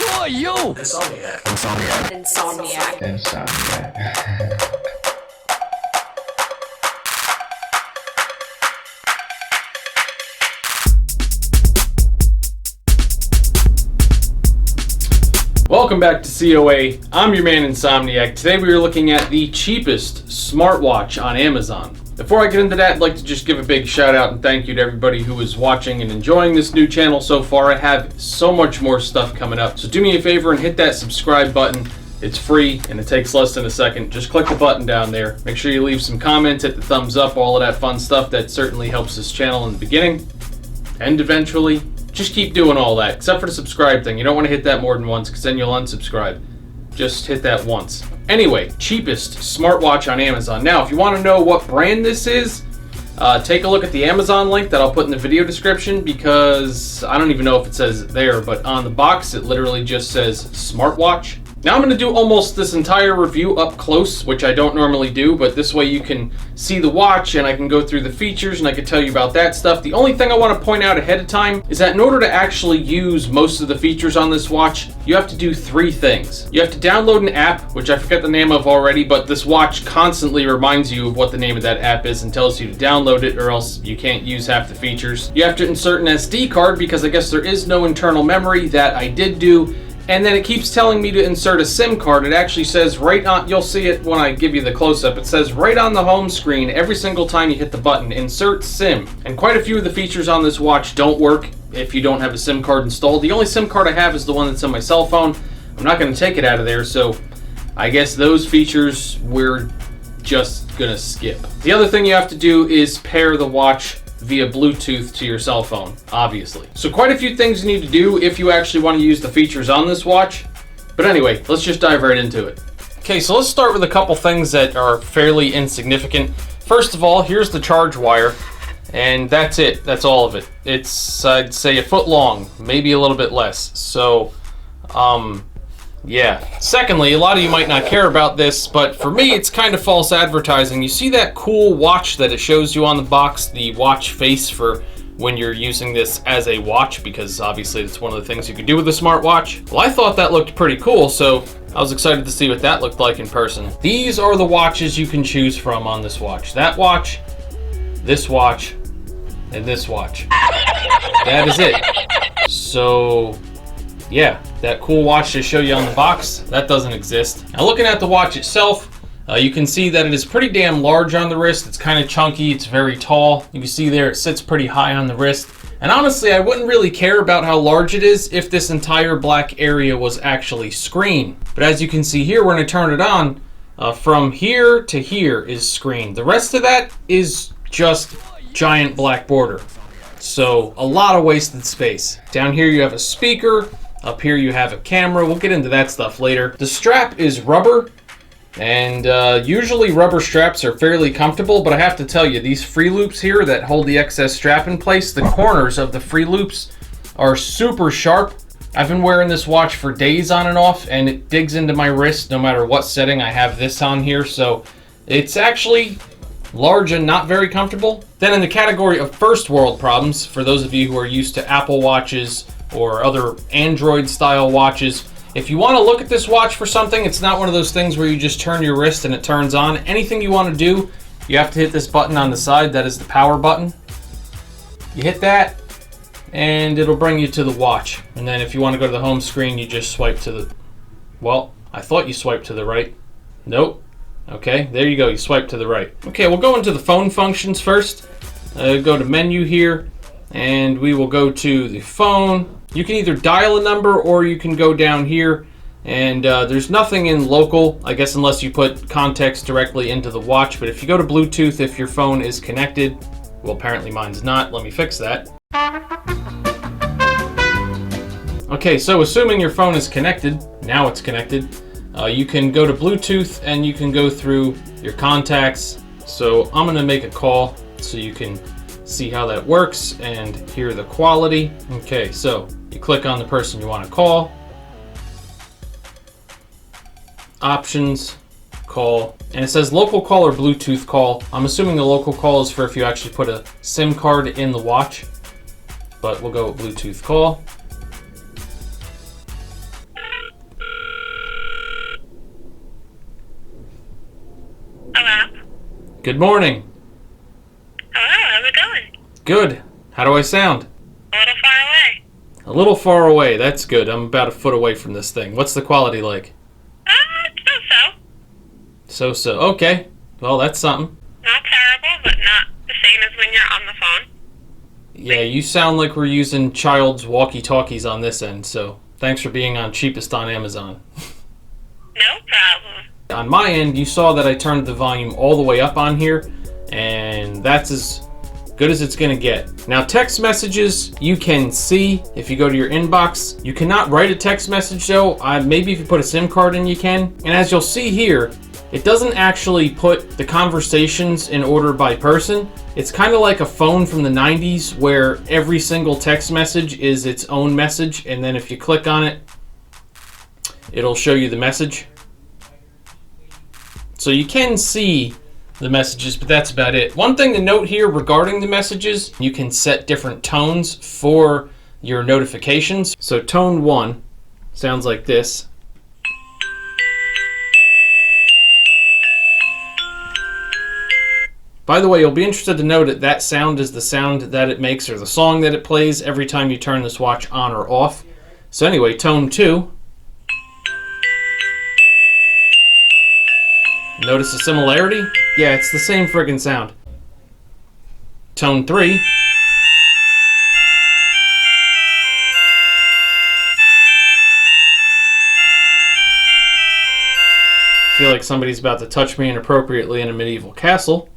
Oh, yo! Insomniac. Welcome back to COA. I'm your man Insomniac. Today we are looking at the cheapest smartwatch on Amazon. Before I get into that, I'd like to just give a big shout out and thank you to everybody who is watching and enjoying this new channel so far. I have so much more stuff coming up. So do me a favor and hit that subscribe button. It's free and it takes less than a second. Just click the button down there. Make sure you leave some comments, hit the thumbs up, all of that fun stuff. That certainly helps this channel in the beginning and eventually. Just keep doing all that, except for the subscribe thing. You don't want to hit that more than once because then you'll unsubscribe. Just hit that once. Anyway, cheapest smartwatch on Amazon. Now, if you want to know what brand this is, take a look at the Amazon link that I'll put in the video description because I don't even know if it says it there, but on the box it literally just says smartwatch. Now I'm going to do almost this entire review up close, which I don't normally do, but this way you can see the watch and I can go through the features and I can tell you about that stuff. The only thing I want to point out ahead of time is that in order to actually use most of the features on this watch, you have to do three things. You have to download an app, which I forget the name of already, but this watch constantly reminds you of what the name of that app is and tells you to download it or else you can't use half the features. You have to insert an SD card because I guess there is no internal memory. That I did do. And then it keeps telling me to insert a SIM card. It actually says right on, you'll see it when I give you the close-up, it says right on the home screen every single time you hit the button, insert SIM. And quite a few of the features on this watch don't work if you don't have a SIM card installed. The only SIM card I have is the one that's on my cell phone. I'm not going to take it out of there, so I guess those features we're just going to skip. The other thing you have to do is pair the watch via Bluetooth to your cell phone, obviously. So quite a few things you need to do if you actually want to use the features on this watch. But anyway, let's just dive right into it. Okay, so let's start with a couple things that are fairly insignificant. First of all, here's the charge wire, and that's it. That's all of it. It's, I'd say, a foot long, maybe a little bit less. So, yeah. Secondly, a lot of you might not care about this, but for me, it's kind of false advertising. You see that cool watch that it shows you on the box, the watch face for when you're using this as a watch, because obviously it's one of the things you can do with a smartwatch. Well, I thought that looked pretty cool, so I was excited to see what that looked like in person. These are the watches you can choose from on this watch. That watch, this watch, and this watch. That is it. So, yeah, that cool watch they show you on the box, that doesn't exist. Now looking at the watch itself, you can see that it is pretty damn large on the wrist. It's kind of chunky, it's very tall. You can see there it sits pretty high on the wrist. And honestly, I wouldn't really care about how large it is if this entire black area was actually screen. But as you can see here, when I turn it on, from here to here is screen. The rest of that is just giant black border. So a lot of wasted space. Down here you have a speaker. Up here you have a camera. We'll get into that stuff later. The strap is rubber, and usually rubber straps are fairly comfortable, but I have to tell you, these free loops here that hold the excess strap in place, the corners of the free loops are super sharp. I've been wearing this watch for days on and off, and it digs into my wrist no matter what setting I have this on here, so it's actually large and not very comfortable. Then in the category of first world problems, for those of you who are used to Apple Watches or other Android style watches, if you want to look at this watch for something, it's not one of those things where you just turn your wrist and it turns on. Anything you want to do, you have to hit this button on the side. That is the power button. You hit that and it'll bring you to the watch. And then if you want to go to the home screen, you just swipe to the, well, I thought you swiped to the right. Nope. Okay, there you go. You swipe to the right. Okay, we'll go into the phone functions first. Go to menu here and we will go to the phone. You can either dial a number or you can go down here, and there's nothing in local, I guess, unless you put context directly into the watch. But if you go to Bluetooth, if your phone is connected, well, apparently mine's not. Let me fix that. Okay, so assuming your phone is connected, now it's connected, you can go to Bluetooth and you can go through your contacts. So I'm going to make a call so you can see how that works and hear the quality. Okay, so you click on the person you want to call, options, call, and it says local call or Bluetooth call. I'm assuming the local call is for if you actually put a SIM card in the watch, but we'll go with Bluetooth call. Good morning. Hello, how's it going? Good. How do I sound? A little far away. A little far away. That's good. I'm about a foot away from this thing. What's the quality like? So-so. So-so. Okay. Well, that's something. Not terrible, but not the same as when you're on the phone. Yeah, you sound like we're using child's walkie-talkies on this end, so thanks for being on cheapest on Amazon. No problem. On my end, you saw that I turned the volume all the way up on here, and that's as good as it's gonna get. Now, text messages you can see if you go to your inbox. You cannot write a text message though. Maybe if you put a SIM card in, you can. And as you'll see here, it doesn't actually put the conversations in order by person. It's kind of like a phone from the 90s where every single text message is its own message, and then if you click on it, it'll show you the message. So you can see the messages, but that's about it. One thing to note here regarding the messages, you can set different tones for your notifications. So tone 1 sounds like this. By the way, you'll be interested to know that that sound is the sound that it makes, or the song that it plays every time you turn this watch on or off. So anyway, tone 2. Notice the similarity? Yeah, it's the same friggin' sound. Tone 3. I feel like somebody's about to touch me inappropriately in a medieval castle.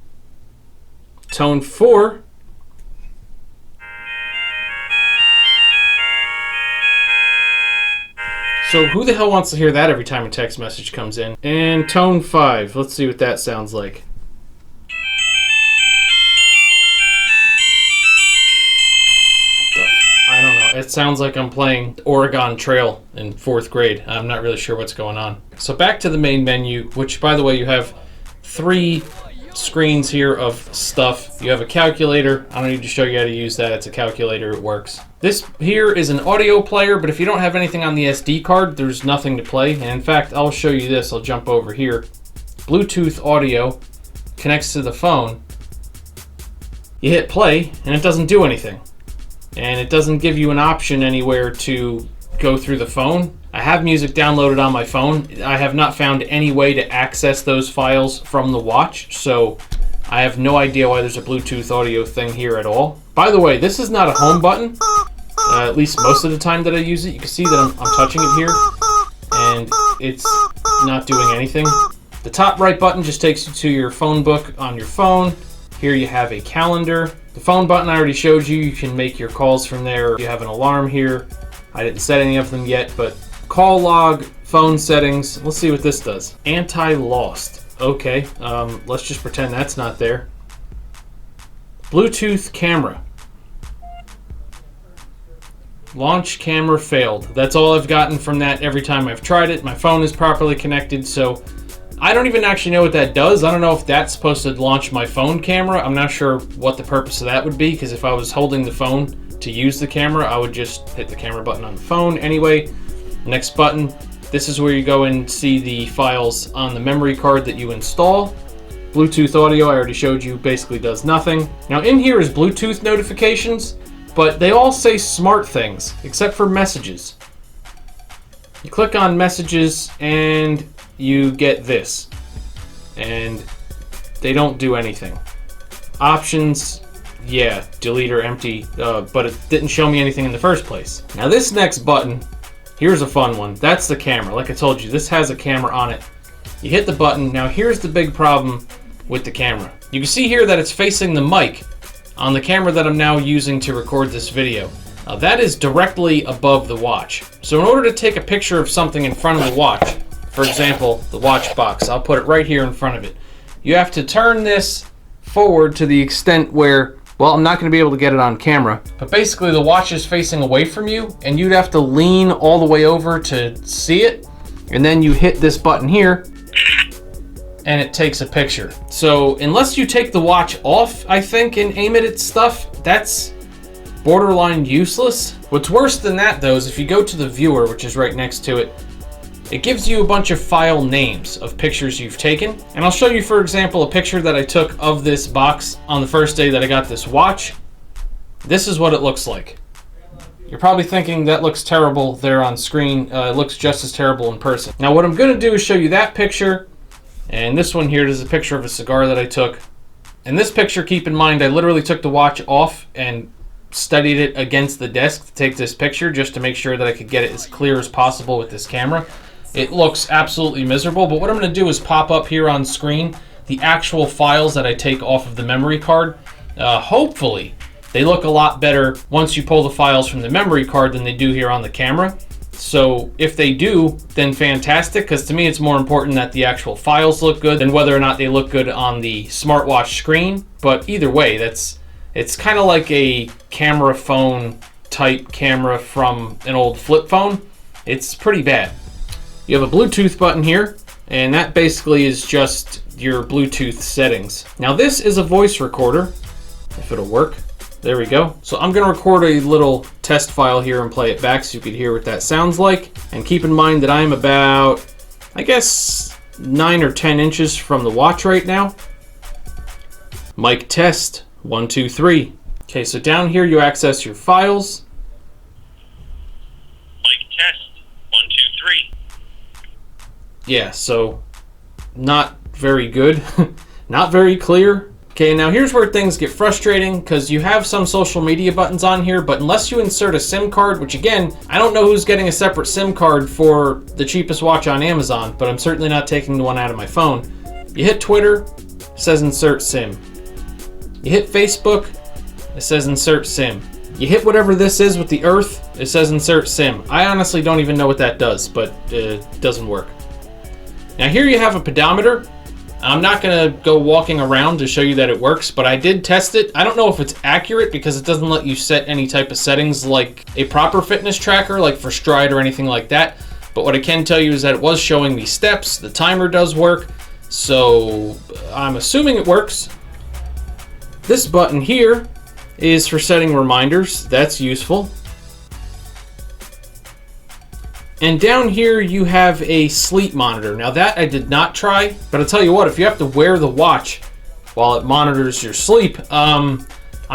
Tone 4. So who the hell wants to hear that every time a text message comes in? And tone 5. Let's see what that sounds like. I don't know. It sounds like I'm playing Oregon Trail in 4th grade. I'm not really sure what's going on. So back to the main menu, which, by the way, you have 3 screens here of stuff. You have a calculator. I don't need to show you how to use that. It's a calculator. It works. This here is an audio player, but if you don't have anything on the SD card, there's nothing to play. And in fact, I'll show you this. I'll jump over here. Bluetooth audio connects to the phone. You hit play, and it doesn't do anything. And it doesn't give you an option anywhere to go through the phone. I have music downloaded on my phone. I have not found any way to access those files from the watch, so I have no idea why there's a Bluetooth audio thing here at all. By the way, this is not a home button, at least most of the time that I use it. You can see that I'm touching it here, and it's not doing anything. The top right button just takes you to your phone book on your phone. Here you have a calendar. The phone button I already showed you. You can make your calls from there. You have an alarm here. I didn't set any of them yet, but call log, phone settings. Let's see what this does. Anti-lost. Okay, let's just pretend that's not there. Bluetooth camera. Launch camera failed. That's all I've gotten from that every time I've tried it. My phone is properly connected, so I don't even actually know what that does. I don't know if that's supposed to launch my phone camera. I'm not sure what the purpose of that would be, because if I was holding the phone to use the camera, I would just hit the camera button on the phone. Anyway, next button. This is where you go and see the files on the memory card that you install. Bluetooth audio, I already showed you, basically does nothing. Now in here is Bluetooth notifications, but they all say smart things, except for messages. You click on messages and you get this, and they don't do anything. Options, yeah, delete or empty, but it didn't show me anything in the first place. Now this next button, here's a fun one. That's the camera. Like I told you, this has a camera on it. You hit the button. Now here's the big problem with the camera. You can see here that it's facing the mic on the camera that I'm now using to record this video. That is directly above the watch. So in order to take a picture of something in front of the watch, for example, the watch box, I'll put it right here in front of it. You have to turn this forward to the extent where, well, I'm not going to be able to get it on camera, but basically the watch is facing away from you, and you'd have to lean all the way over to see it, and then you hit this button here, and it takes a picture. So unless you take the watch off, I think, and aim it at stuff, that's borderline useless. What's worse than that, though, is if you go to the viewer, which is right next to it, it gives you a bunch of file names of pictures you've taken. And I'll show you, for example, a picture that I took of this box on the first day that I got this watch. This is what it looks like. You're probably thinking that looks terrible there on screen. It looks just as terrible in person. Now what I'm going to do is show you that picture, and this one here is a picture of a cigar that I took. And this picture, keep in mind, I literally took the watch off and studied it against the desk to take this picture just to make sure that I could get it as clear as possible with this camera. It looks absolutely miserable, but what I'm going to do is pop up here on screen the actual files that I take off of the memory card. Hopefully they look a lot better once you pull the files from the memory card than they do here on the camera. So if they do, then fantastic, because to me it's more important that the actual files look good than whether or not they look good on the smartwatch screen. But either way, it's kind of like a camera phone type camera from an old flip phone. It's pretty bad. You have a Bluetooth button here, and that basically is just your Bluetooth settings. Now this is a voice recorder, if it'll work. There we go. So I'm going to record a little test file here and play it back so you can hear what that sounds like. And keep in mind that I'm about, I guess, 9 or 10 inches from the watch right now. Mic test, 1, 2, 3. Okay, so down here you access your files. Mic test, 1, 2, 3. Yeah, so not very good. Not very clear. Okay, now here's where things get frustrating, because you have some social media buttons on here, but unless you insert a SIM card, which again, I don't know who's getting a separate SIM card for the cheapest watch on Amazon, but I'm certainly not taking the one out of my phone. You hit Twitter, it says insert SIM. You hit Facebook, it says insert SIM. You hit whatever this is with the Earth, it says insert SIM. I honestly don't even know what that does, but it doesn't work. Now here you have a pedometer. I'm not going to go walking around to show you that it works, but I did test it. I don't know if it's accurate because it doesn't let you set any type of settings like a proper fitness tracker, like for Stride or anything like that. But what I can tell you is that it was showing me steps. The timer does work, so I'm assuming it works. This button here is for setting reminders. That's useful. And down here you have a sleep monitor. Now that I did not try, but I'll tell you what, if you have to wear the watch while it monitors your sleep, I'm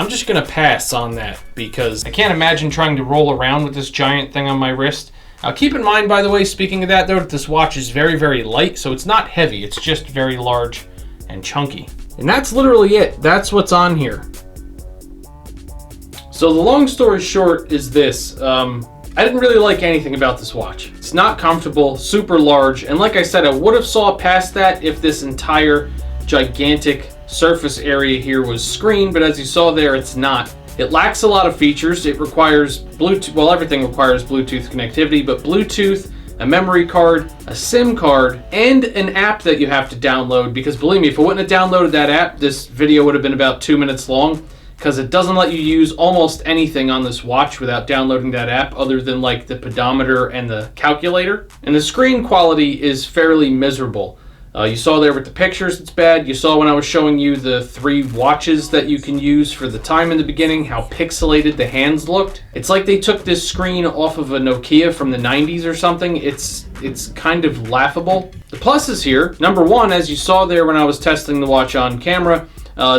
just gonna pass on that because I can't imagine trying to roll around with this giant thing on my wrist. Keep in mind, by the way, speaking of that though, that this watch is very, very light, so it's not heavy, it's just very large and chunky. And that's literally it. That's what's on here. So the long story short is this. I didn't really like anything about this watch. It's not comfortable, super large, and like I said, I would have saw past that if this entire gigantic surface area here was screened, but as you saw there, it's not. It lacks a lot of features. It requires Bluetooth, well, everything requires Bluetooth connectivity, but Bluetooth, a memory card, a SIM card, and an app that you have to download, because believe me, if I wouldn't have downloaded that app, this video would have been about 2 minutes long, because it doesn't let you use almost anything on this watch without downloading that app other than like the pedometer and the calculator. And the screen quality is fairly miserable. You saw there with the pictures, it's bad. You saw when I was showing you the 3 watches that you can use for the time in the beginning, how pixelated the hands looked. It's like they took this screen off of a Nokia from the 90s or something. It's kind of laughable. The pluses here, number one, as you saw there when I was testing the watch on camera,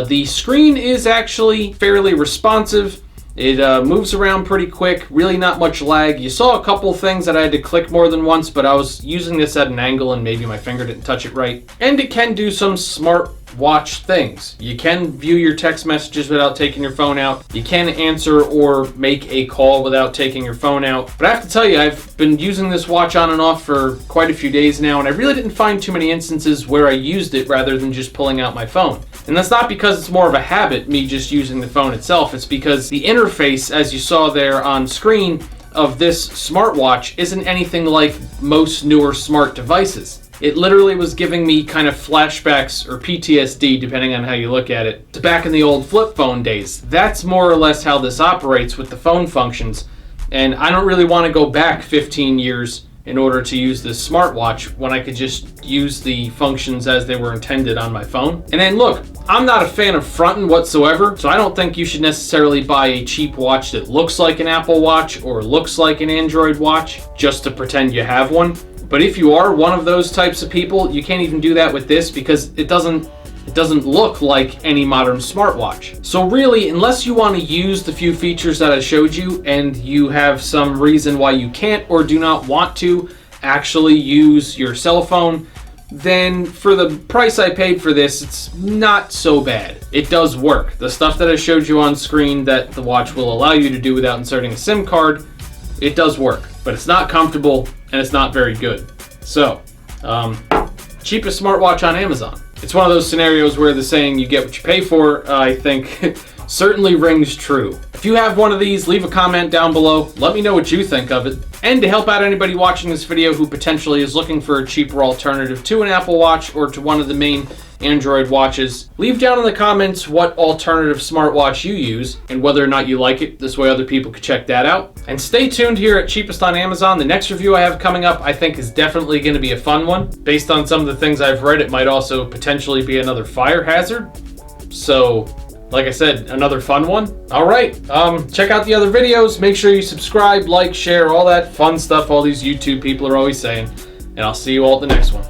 the screen is actually fairly responsive. It moves around pretty quick, really not much lag. You saw a couple things that I had to click more than once, but I was using this at an angle and maybe my finger didn't touch it right. And it can do some smart watch things. You can view your text messages without taking your phone out. You can answer or make a call without taking your phone out. But I have to tell you, I've been using this watch on and off for quite a few days now, and I really didn't find too many instances where I used it rather than just pulling out my phone. And that's not because it's more of a habit, me just using the phone itself. It's because the interface, as you saw there on screen, of this smartwatch isn't anything like most newer smart devices. It literally was giving me kind of flashbacks or PTSD, depending on how you look at it, to back in the old flip phone days. That's more or less how this operates with the phone functions. And I don't really want to go back 15 years in order to use this smartwatch when I could just use the functions as they were intended on my phone. And then look, I'm not a fan of fronting whatsoever, so I don't think you should necessarily buy a cheap watch that looks like an Apple Watch or looks like an Android watch just to pretend you have one. But if you are one of those types of people, you can't even do that with this because it doesn't look like any modern smartwatch. So really, unless you want to use the few features that I showed you and you have some reason why you can't or do not want to actually use your cell phone, then for the price I paid for this, it's not so bad. It does work. The stuff that I showed you on screen that the watch will allow you to do without inserting a SIM card, it does work, but it's not comfortable and it's not very good. So, cheapest smartwatch on Amazon. It's one of those scenarios where the saying you get what you pay for, I think, certainly rings true. If you have one of these, leave a comment down below. Let me know what you think of it. And to help out anybody watching this video who potentially is looking for a cheaper alternative to an Apple Watch or to one of the main Android watches, leave down in the comments what alternative smartwatch you use and whether or not you like it. This way other people could check that out. And stay tuned here at Cheapest on Amazon. The next review I have coming up I think is definitely going to be a fun one. Based on some of the things I've read, it might also potentially be another fire hazard. So, like I said, another fun one. All right, check out the other videos. Make sure you subscribe, like, share, all that fun stuff all these YouTube people are always saying. And I'll see you all at the next one.